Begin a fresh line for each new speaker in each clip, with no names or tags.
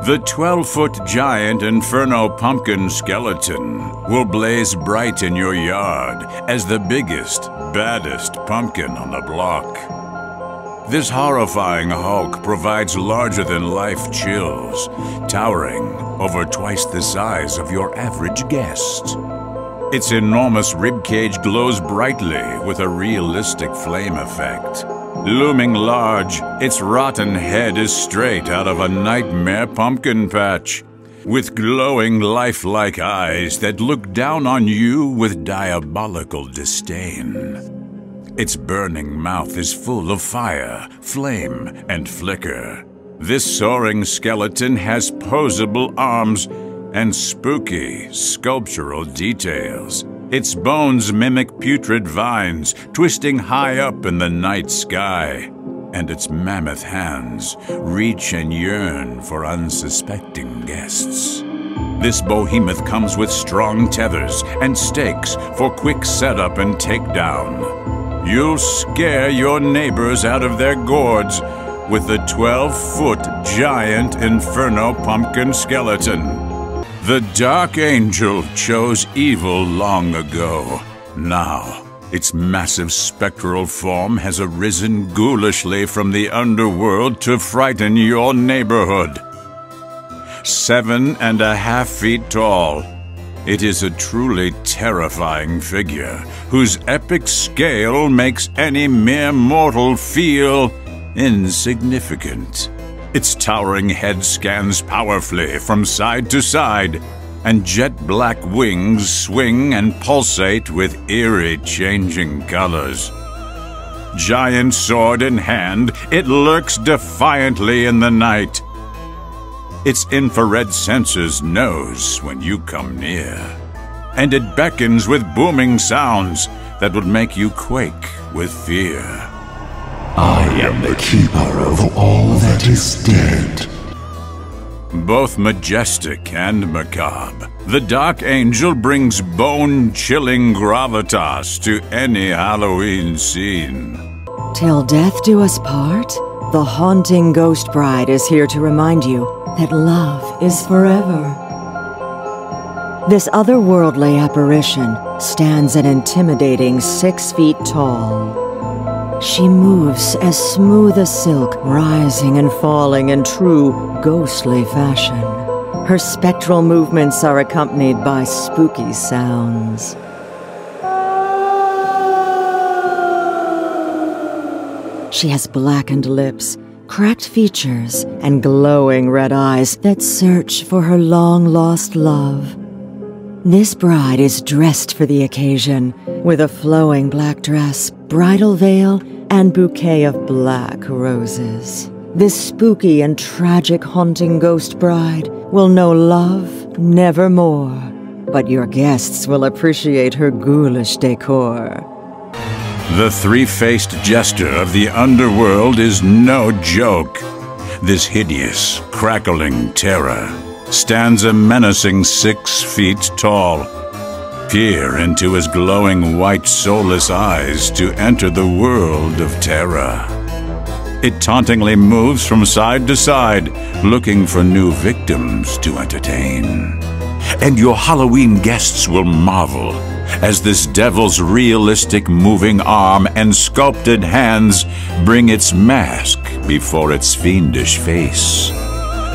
The 12-foot giant Inferno pumpkin skeleton will blaze bright in your yard as the biggest, baddest pumpkin on the block. This horrifying hulk provides larger-than-life chills, towering over twice the size of your average guest. Its enormous ribcage glows brightly with a realistic flame effect. Looming large, its rotten head is straight out of a nightmare pumpkin patch, with glowing lifelike eyes that look down on you with diabolical disdain. Its burning mouth is full of fire, flame, and flicker. This soaring skeleton has posable arms and spooky sculptural details. Its bones mimic putrid vines, twisting high up in the night sky. And its mammoth hands reach and yearn for unsuspecting guests. This behemoth comes with strong tethers and stakes for quick setup and takedown. You'll scare your neighbors out of their gourds with the 12-foot giant Inferno pumpkin skeleton. The Dark Angel chose evil long ago. Now, its massive spectral form has arisen ghoulishly from the underworld to frighten your neighborhood. 7.5 feet tall, it is a truly terrifying figure whose epic scale makes any mere mortal feel insignificant. Its towering head scans powerfully from side to side, and jet-black wings swing and pulsate with eerie changing colors. Giant sword in hand, it lurks defiantly in the night. Its infrared sensors knows when you come near, and it beckons with booming sounds that would make you quake with fear.
I am the keeper of all that is dead.
Both majestic and macabre, the Dark Angel brings bone-chilling gravitas to any Halloween scene.
Till death do us part, the haunting ghost bride is here to remind you that love is forever. This otherworldly apparition stands an intimidating 6 feet tall. She moves as smooth as silk, rising and falling in true ghostly fashion. Her spectral movements are accompanied by spooky sounds. She has blackened lips, cracked features, and glowing red eyes that search for her long-lost love. This bride is dressed for the occasion, with a flowing black dress, bridal veil, and bouquet of black roses. This spooky and tragic haunting ghost bride will know love nevermore, but your guests will appreciate her ghoulish decor.
The three-faced jester of the underworld is no joke. This hideous, crackling terror stands a menacing 6 feet tall. Peer into his glowing white soulless eyes to enter the world of terror. It tauntingly moves from side to side, looking for new victims to entertain. And your Halloween guests will marvel as this devil's realistic moving arm and sculpted hands bring its mask before its fiendish face.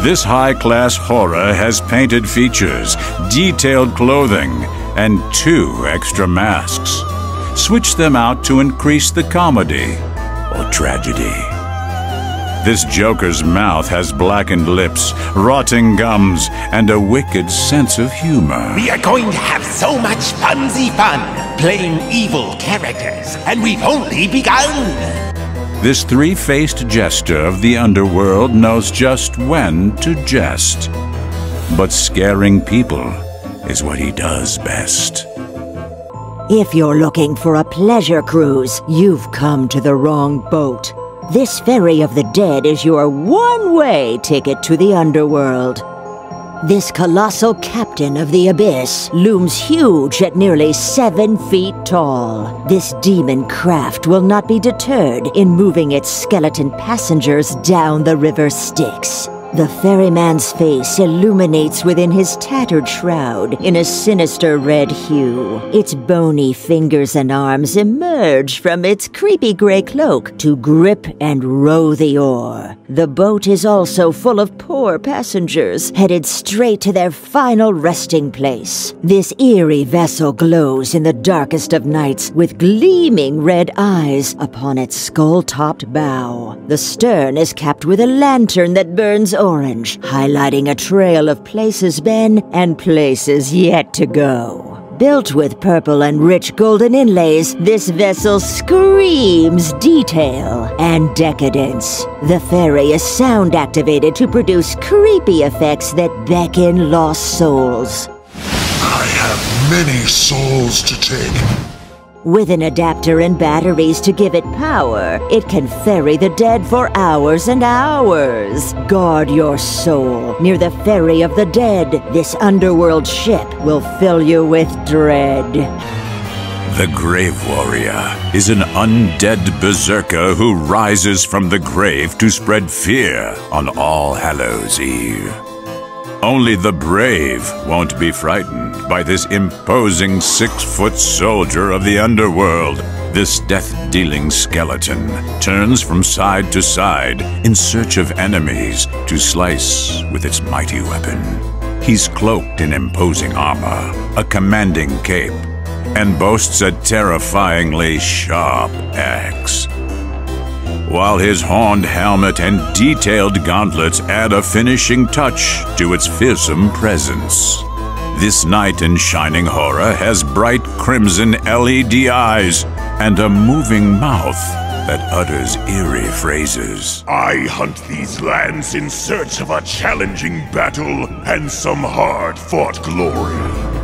This high-class horror has painted features, detailed clothing, and 2 extra masks. Switch them out to increase the comedy or tragedy. This Joker's mouth has blackened lips, rotting gums, and a wicked sense of humor.
We are going to have so much funsy fun playing evil characters, and we've only begun!
This three-faced jester of the underworld knows just when to jest. But scaring people is what he does best.
If you're looking for a pleasure cruise, you've come to the wrong boat. This ferry of the dead is your one-way ticket to the underworld. This colossal captain of the abyss looms huge at nearly 7 feet tall. This demon craft will not be deterred in moving its skeleton passengers down the river Styx. The ferryman's face illuminates within his tattered shroud in a sinister red hue. Its bony fingers and arms emerge from its creepy gray cloak to grip and row the oar. The boat is also full of poor passengers, headed straight to their final resting place. This eerie vessel glows in the darkest of nights with gleaming red eyes upon its skull-topped bow. The stern is capped with a lantern that burns orange, highlighting a trail of places been and places yet to go. Built with purple and rich golden inlays, this vessel screams detail and decadence. The ferry is sound-activated to produce creepy effects that beckon lost souls.
I have many souls to take.
With an adapter and batteries to give it power, it can ferry the dead for hours and hours. Guard your soul near the ferry of the dead. This underworld ship will fill you with dread.
The Grave Warrior is an undead berserker who rises from the grave to spread fear on All Hallows Eve. Only the brave won't be frightened by this imposing 6-foot soldier of the underworld. This death-dealing skeleton turns from side to side in search of enemies to slice with its mighty weapon. He's cloaked in imposing armor, a commanding cape, and boasts a terrifyingly sharp axe. While his horned helmet and detailed gauntlets add a finishing touch to its fearsome presence. This knight in shining horror has bright crimson LED eyes and a moving mouth that utters eerie phrases.
I hunt these lands in search of a challenging battle and some hard-fought glory.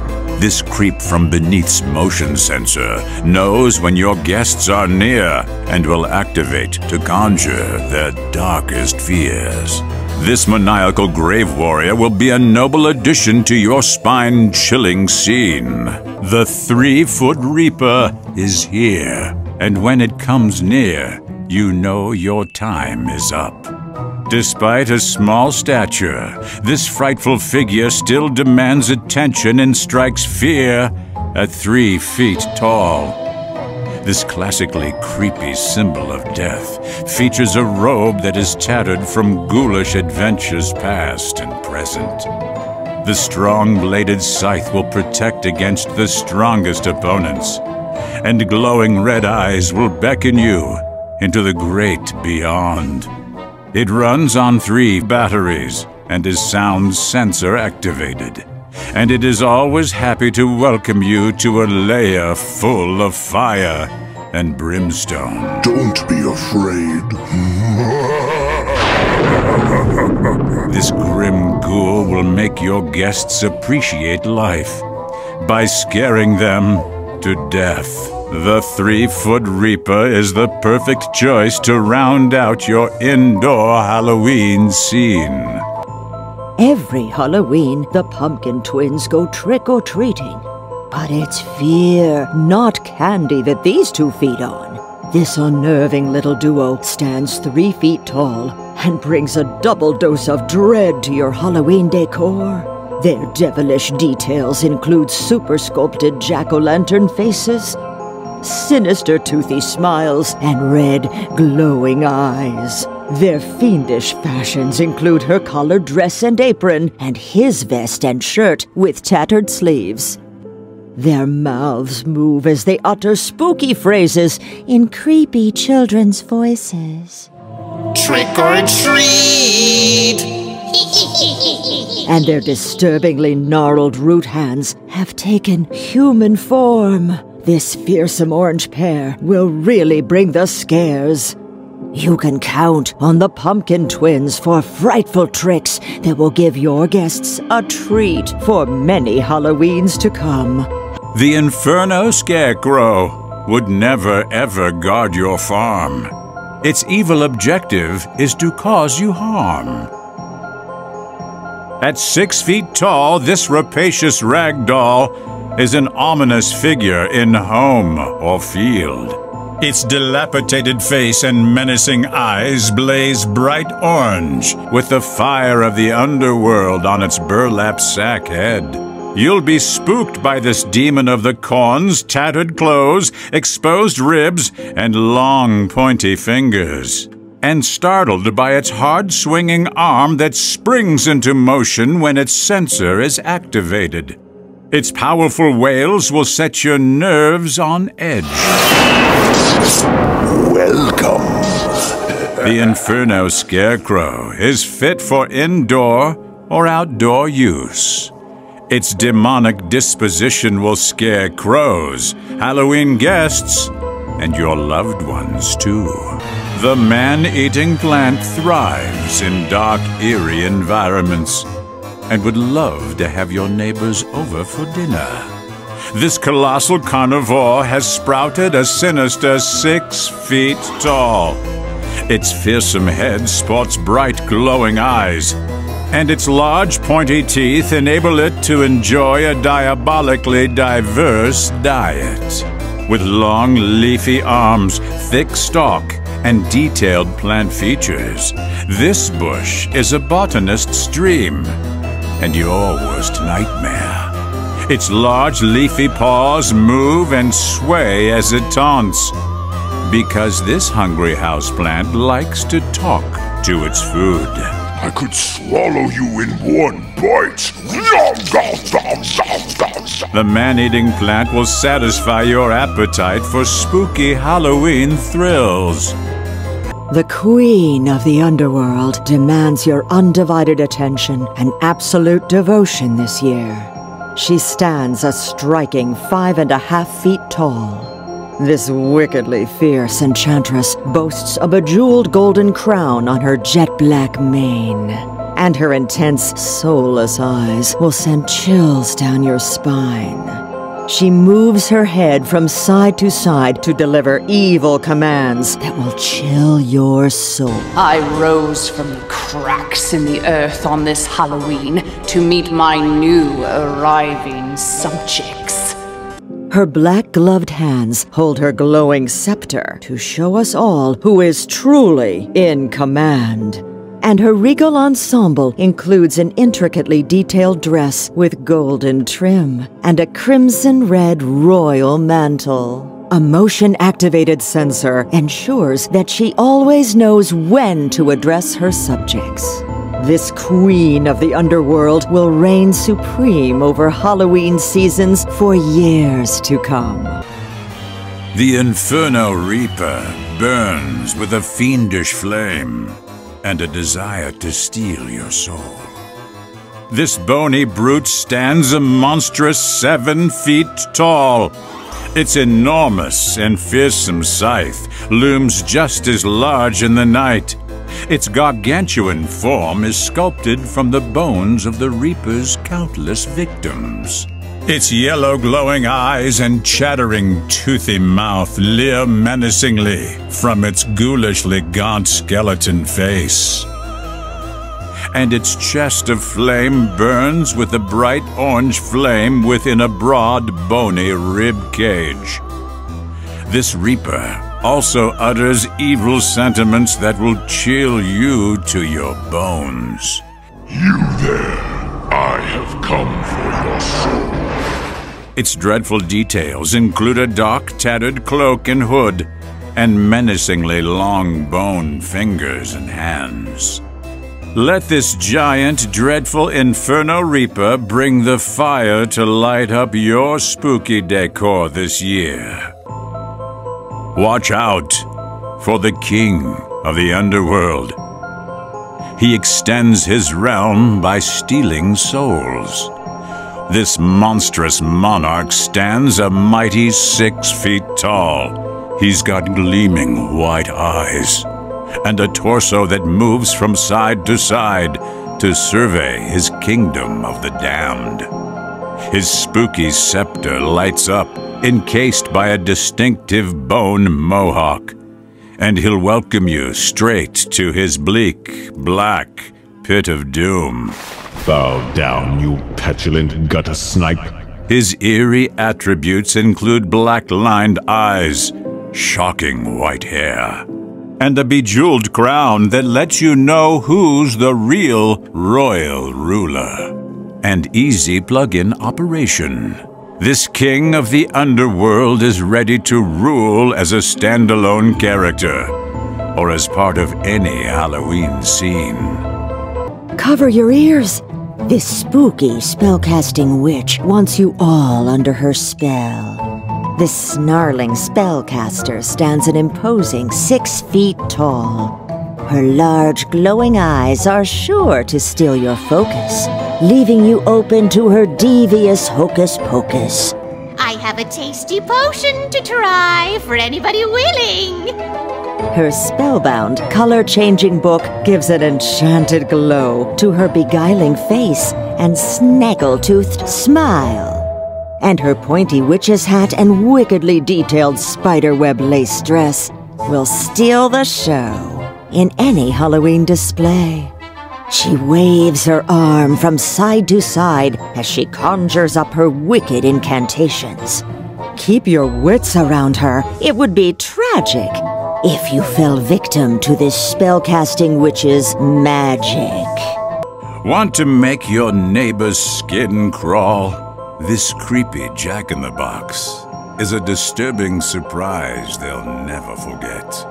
This creep from beneath's motion sensor knows when your guests are near and will activate to conjure their darkest fears. This maniacal grave warrior will be a noble addition to your spine-chilling scene. The 3-foot Reaper is here, and when it comes near, you know your time is up. Despite a small stature, this frightful figure still demands attention and strikes fear at 3 feet tall. This classically creepy symbol of death features a robe that is tattered from ghoulish adventures past and present. The strong-bladed scythe will protect against the strongest opponents, and glowing red eyes will beckon you into the great beyond. It runs on 3 batteries and is sound sensor activated, and it is always happy to welcome you to a lair full of fire and brimstone.
Don't be afraid.
This grim ghoul will make your guests appreciate life by scaring them to death. The 3-foot Reaper is the perfect choice to round out your indoor Halloween scene.
Every Halloween, the Pumpkin Twins go trick-or-treating. But it's fear, not candy, that these two feed on. This unnerving little duo stands 3 feet tall and brings a double dose of dread to your Halloween decor. Their devilish details include super-sculpted jack-o'-lantern faces, sinister toothy smiles, and red, glowing eyes. Their fiendish fashions include her collared dress and apron, and his vest and shirt with tattered sleeves. Their mouths move as they utter spooky phrases in creepy children's voices.
Trick or treat!
And their disturbingly gnarled root hands have taken human form. This fearsome orange pair will really bring the scares. You can count on the Pumpkin Twins for frightful tricks that will give your guests a treat for many Halloweens to come.
The Inferno Scarecrow would never ever guard your farm. Its evil objective is to cause you harm. At 6 feet tall, this rapacious ragdoll is an ominous figure in home or field. Its dilapidated face and menacing eyes blaze bright orange with the fire of the underworld on its burlap sack head. You'll be spooked by this demon of the corns, tattered clothes, exposed ribs, and long pointy fingers, and startled by its hard-swinging arm that springs into motion when its sensor is activated. Its powerful wails will set your nerves on edge.
Welcome.
The Inferno Scarecrow is fit for indoor or outdoor use. Its demonic disposition will scare crows, Halloween guests, and your loved ones too. The man-eating plant thrives in dark, eerie environments and would love to have your neighbors over for dinner. This colossal carnivore has sprouted a sinister 6 feet tall. Its fearsome head sports bright, glowing eyes, and its large, pointy teeth enable it to enjoy a diabolically diverse diet. With long, leafy arms, thick stalk, and detailed plant features, this bush is a botanist's dream and your worst nightmare. Its large leafy paws move and sway as it taunts, because this hungry houseplant likes to talk to its food.
I could swallow you in one bite.
The man-eating plant will satisfy your appetite for spooky Halloween thrills.
The Queen of the Underworld demands your undivided attention and absolute devotion this year. She stands a striking 5.5 feet tall. This wickedly fierce enchantress boasts a bejeweled golden crown on her jet-black mane, and her intense, soulless eyes will send chills down your spine. She moves her head from side to side to deliver evil commands that will chill your soul.
I rose from the cracks in the earth on this Halloween to meet my new arriving subjects.
Her black-gloved hands hold her glowing scepter to show us all who is truly in command. And her regal ensemble includes an intricately detailed dress with golden trim and a crimson-red royal mantle. A motion-activated sensor ensures that she always knows when to address her subjects. This Queen of the Underworld will reign supreme over Halloween seasons for years to come.
The Inferno Reaper burns with a fiendish flame and a desire to steal your soul. This bony brute stands a monstrous 7 feet tall. Its enormous and fearsome scythe looms just as large in the night. Its gargantuan form is sculpted from the bones of the Reaper's countless victims. Its yellow glowing eyes and chattering toothy mouth leer menacingly from its ghoulishly gaunt skeleton face. And its chest of flame burns with a bright orange flame within a broad, bony rib cage. This Reaper also utters evil sentiments that will chill you to your bones.
You there, I have come for your soul.
Its dreadful details include a dark, tattered cloak and hood, and menacingly long bone fingers and hands. Let this giant, dreadful Inferno Reaper bring the fire to light up your spooky decor this year. Watch out for the King of the Underworld. He extends his realm by stealing souls. This monstrous monarch stands a mighty 6 feet tall. He's got gleaming white eyes and a torso that moves from side to survey his kingdom of the damned. His spooky scepter lights up, encased by a distinctive bone mohawk, and he'll welcome you straight to his bleak, black pit of doom.
Bow down, you petulant gutter snipe.
His eerie attributes include black-lined eyes, shocking white hair, and a bejeweled crown that lets you know who's the real royal ruler. And easy plug-in operation. This king of the underworld is ready to rule as a standalone character, or as part of any Halloween scene.
Cover your ears. This spooky spellcasting witch wants you all under her spell. This snarling spellcaster stands an imposing 6 feet tall. Her large, glowing eyes are sure to steal your focus, leaving you open to her devious hocus pocus.
I have a tasty potion to try for anybody willing.
Her spellbound, color-changing book gives an enchanted glow to her beguiling face and snaggle-toothed smile. And her pointy witch's hat and wickedly detailed spiderweb lace dress will steal the show in any Halloween display. She waves her arm from side to side as she conjures up her wicked incantations. Keep your wits around her. It would be tragic if you fell victim to this spellcasting witch's magic.
Want to make your neighbor's skin crawl? This creepy jack-in-the-box is a disturbing surprise they'll never forget.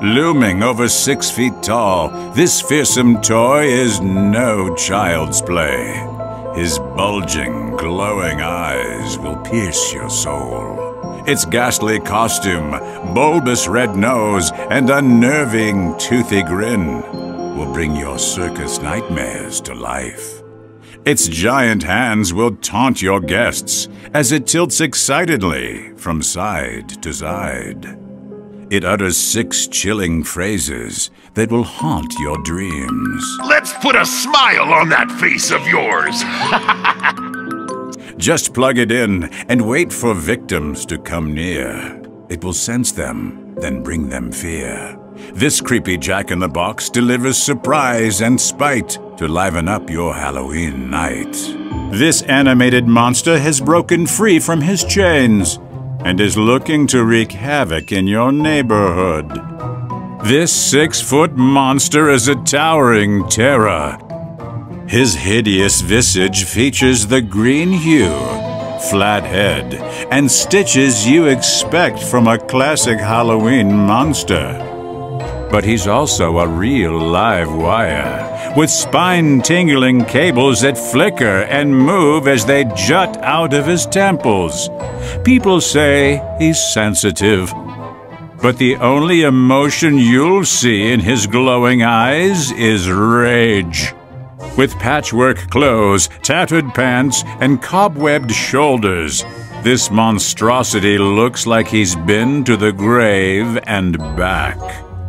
Looming over 6 feet tall, this fearsome toy is no child's play. His bulging, glowing eyes will pierce your soul. Its ghastly costume, bulbous red nose, and unnerving, toothy grin will bring your circus nightmares to life. Its giant hands will taunt your guests as it tilts excitedly from side to side. It utters 6 chilling phrases that will haunt your dreams.
Let's put a smile on that face of yours!
Just plug it in and wait for victims to come near. It will sense them, then bring them fear. This creepy jack-in-the-box delivers surprise and spite to liven up your Halloween night. This animated monster has broken free from his chains and is looking to wreak havoc in your neighborhood. This 6-foot monster is a towering terror. His hideous visage features the green hue, flat head, and stitches you expect from a classic Halloween monster. But he's also a real live wire, with spine-tingling cables that flicker and move as they jut out of his temples. People say he's sensitive, but the only emotion you'll see in his glowing eyes is rage. With patchwork clothes, tattered pants, and cobwebbed shoulders, this monstrosity looks like he's been to the grave and back.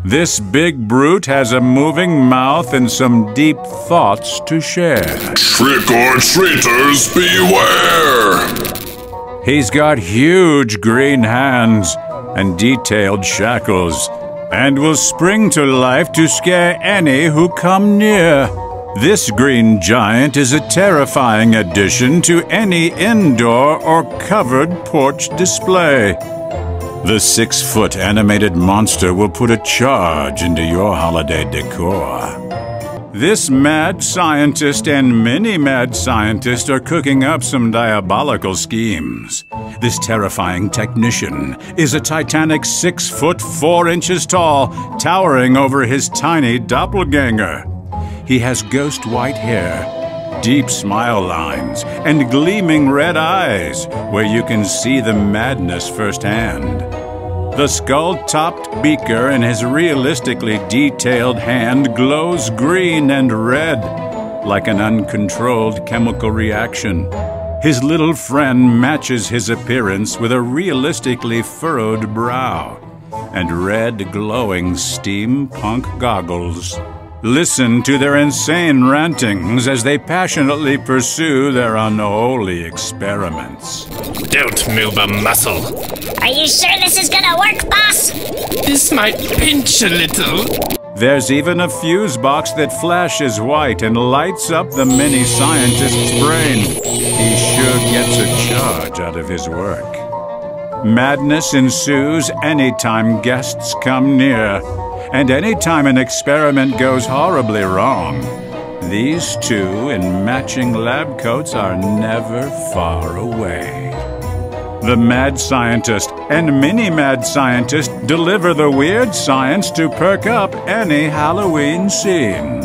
This big brute has a moving mouth and some deep thoughts to share.
Trick-or-treaters, beware!
He's got huge green hands and detailed shackles, and will spring to life to scare any who come near. This green giant is a terrifying addition to any indoor or covered porch display. The 6-foot animated monster will put a charge into your holiday decor. This mad scientist and mini-mad scientist are cooking up some diabolical schemes. This terrifying technician is a titanic 6 foot 4 inches tall, towering over his tiny doppelganger. He has ghost white hair, deep smile lines, and gleaming red eyes, where you can see the madness firsthand. The skull-topped beaker in his realistically detailed hand glows green and red, like an uncontrolled chemical reaction. His little friend matches his appearance with a realistically furrowed brow and red, glowing steampunk goggles. Listen to their insane rantings as they passionately pursue their unholy experiments.
Don't move a muscle.
Are you sure this is gonna work, boss?
This might pinch a little.
There's even a fuse box that flashes white and lights up the mini scientist's brain. He sure gets a charge out of his work. Madness ensues anytime guests come near, and anytime an experiment goes horribly wrong. These two in matching lab coats are never far away. The Mad Scientist and Mini Mad Scientist deliver the weird science to perk up any Halloween scene.